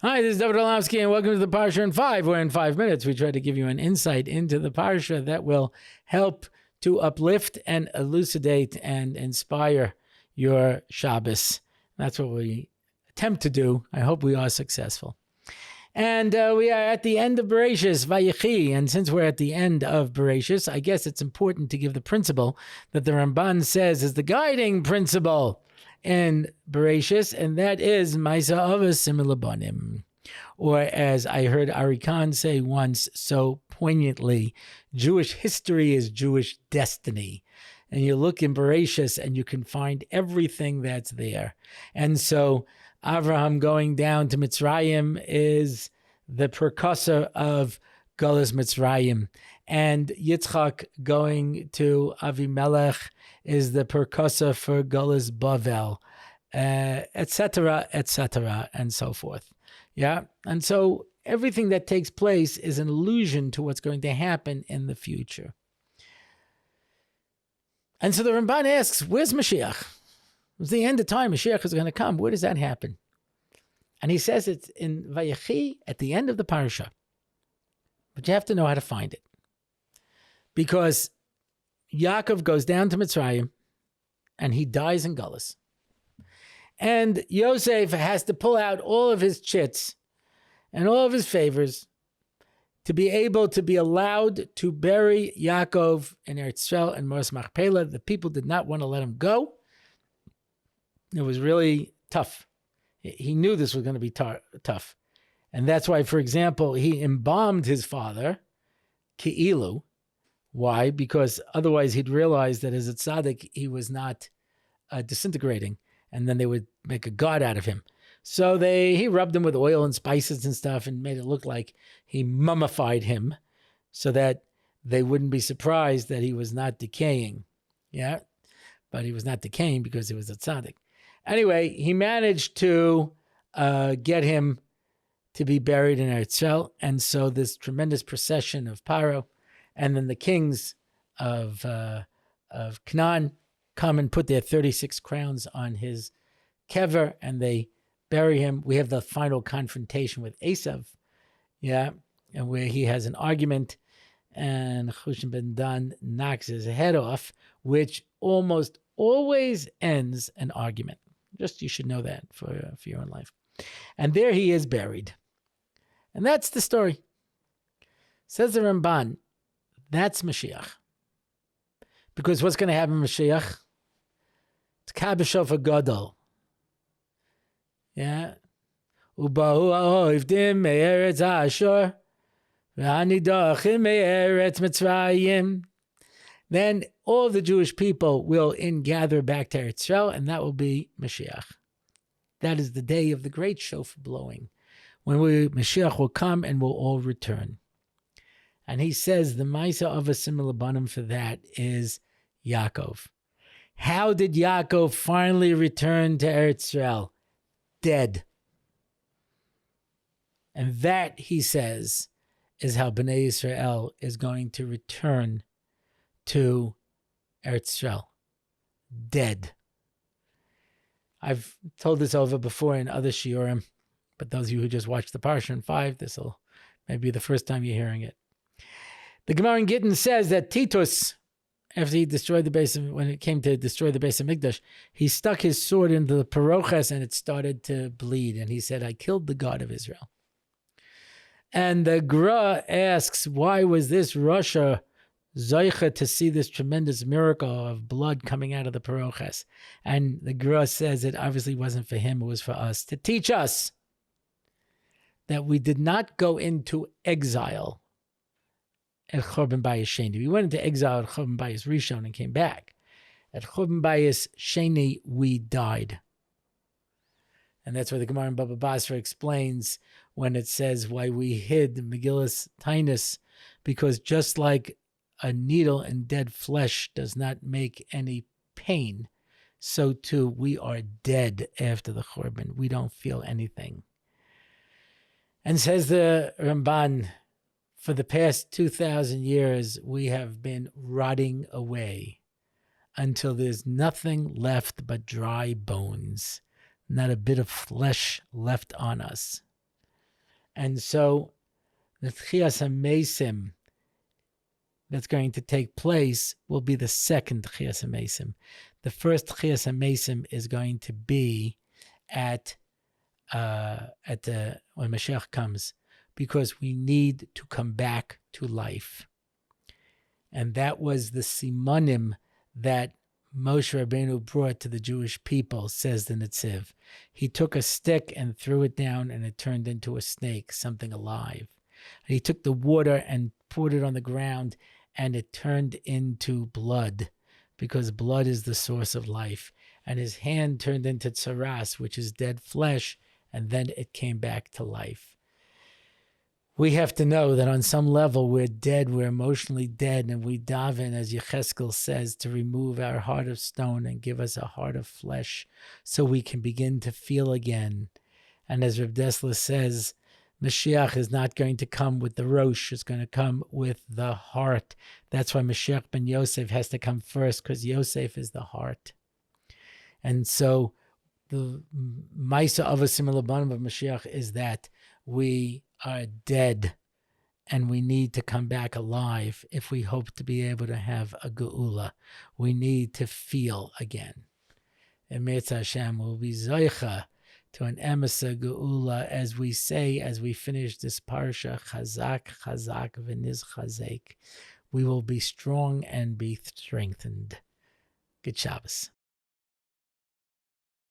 Hi, this is David Orlofsky, and welcome to the Parsha in 5, where in 5 minutes we try to give you an insight into the Parsha that will help to uplift and elucidate and inspire your Shabbos. That's what we attempt to do. I hope we are successful. And we are at the end of Bereshis, Vayechi, and since we're at the end of Bereshis, I guess it's important to give the principle that the Ramban says is the guiding principle in Bereshis, and that is Ma'aseh Avos Simul Banim. Or as I heard Ari Khan say once so poignantly, Jewish history is Jewish destiny. And you look in Bereshis and you can find everything that's there. And so Avraham going down to Mitzrayim is the precursor of Galus Mitzrayim. And Yitzchak going to Avimelech is the precursor for Galus Bavel, etc., and so forth. Yeah? And so everything that takes place is an allusion to what's going to happen in the future. And so the Ramban asks, where's Mashiach? It's the end of time. Mashiach is going to come. Where does that happen? And he says it's in Vayechi at the end of the parasha. But you have to know how to find it. Because Yakov goes down to Mitzrayim and he dies in Galus. And Yosef has to pull out all of his chits and all of his favors to be able to be allowed to bury Yakov in Eretz Yisrael and Mos Machpelah. The people did not want to let him go. It was really tough. He knew this was going to be tough. And that's why, for example, he embalmed his father, Ki'ilu. Why? Because otherwise he'd realize that as a tzaddik, he was not disintegrating, and then they would make a god out of him. So he rubbed him with oil and spices and stuff and made it look like he mummified him so that they wouldn't be surprised that he was not decaying. Yeah? But he was not decaying because he was a tzaddik. Anyway, he managed to get him to be buried in Eretz Yisrael, and so this tremendous procession of Paro, and then the kings of Canaan come and put their 36 crowns on his kever, and they bury him. We have the final confrontation with Esav, yeah, and where he has an argument, and Chushan ben Dan knocks his head off, which almost always ends an argument. Just you should know that for your own life. And there he is buried. And that's the story. Says the Ramban, that's Mashiach. Because what's going to happen, Mashiach? It's Kabashov Gadol. Yeah. Ubahu ha'oivdim me'eretz ha'ashor v'hanidachim me'eretz Mitzrayim. Then all the Jewish people will gather back to Eretz Yisrael, and that will be Mashiach. That is the day of the great shofar blowing, when Mashiach will come and we'll all return. And he says the Ma'aseh Avos Simul Banim for that is Yakov. How did Yakov finally return to Eretz Yisrael? Dead. And that, he says, is how Bnei Yisrael is going to return to Eretz Yisrael. Dead. I've told this over before in other shiurim, but those of you who just watched the Parsha in 5, this will maybe be the first time you're hearing it. The Gemara in Gittin says that Titus, after he destroyed the base of, when it came to destroy the base of Mikdash, he stuck his sword into the parochas and it started to bleed. And he said, I killed the God of Israel. And the Gra asks, why was this Russia Zoicha to see this tremendous miracle of blood coming out of the parochas? And the Gra says it obviously wasn't for him, it was for us, to teach us that we did not go into exile at Churban Bayis Sheni. We went into exile at Churban Bayis Rishon and came back. At Churban Bayis Sheni, we died. And that's why the Gemara in Baba Basra explains when it says why we hid Megillus Tainus, because just like a needle in dead flesh does not make any pain, so too we are dead after the Churban. We don't feel anything. And says the Ramban, for the past 2,000 years, we have been rotting away until there's nothing left but dry bones, not a bit of flesh left on us. And so the Tchias HaMesim that's going to take place will be the second Tchias HaMesim. The first Tchias HaMesim is going to be at the when Mashiach comes, because we need to come back to life. And that was the simanim that Moshe Rabbeinu brought to the Jewish people, says the Netziv. He took a stick and threw it down, and it turned into a snake, something alive. And he took the water and poured it on the ground, and it turned into blood, because blood is the source of life. And his hand turned into tsaras, which is dead flesh, and then it came back to life. We have to know that on some level we're dead, we're emotionally dead, and we daven, as Yecheskel says, to remove our heart of stone and give us a heart of flesh so we can begin to feel again. And as Reb Dessler says, Mashiach is not going to come with the Rosh, it's going to come with the heart. That's why Mashiach ben Yosef has to come first, because Yosef is the heart. And so the Maisa Avasim Labanim of Mashiach is that we are dead and we need to come back alive if we hope to be able to have a geula. We need to feel again. And Me'etz Hashem will be zoicha to an emesa geula, as we say, as we finish this parsha, chazak, chazak, v'niz chazek. We will be strong and be strengthened. Good Shabbos.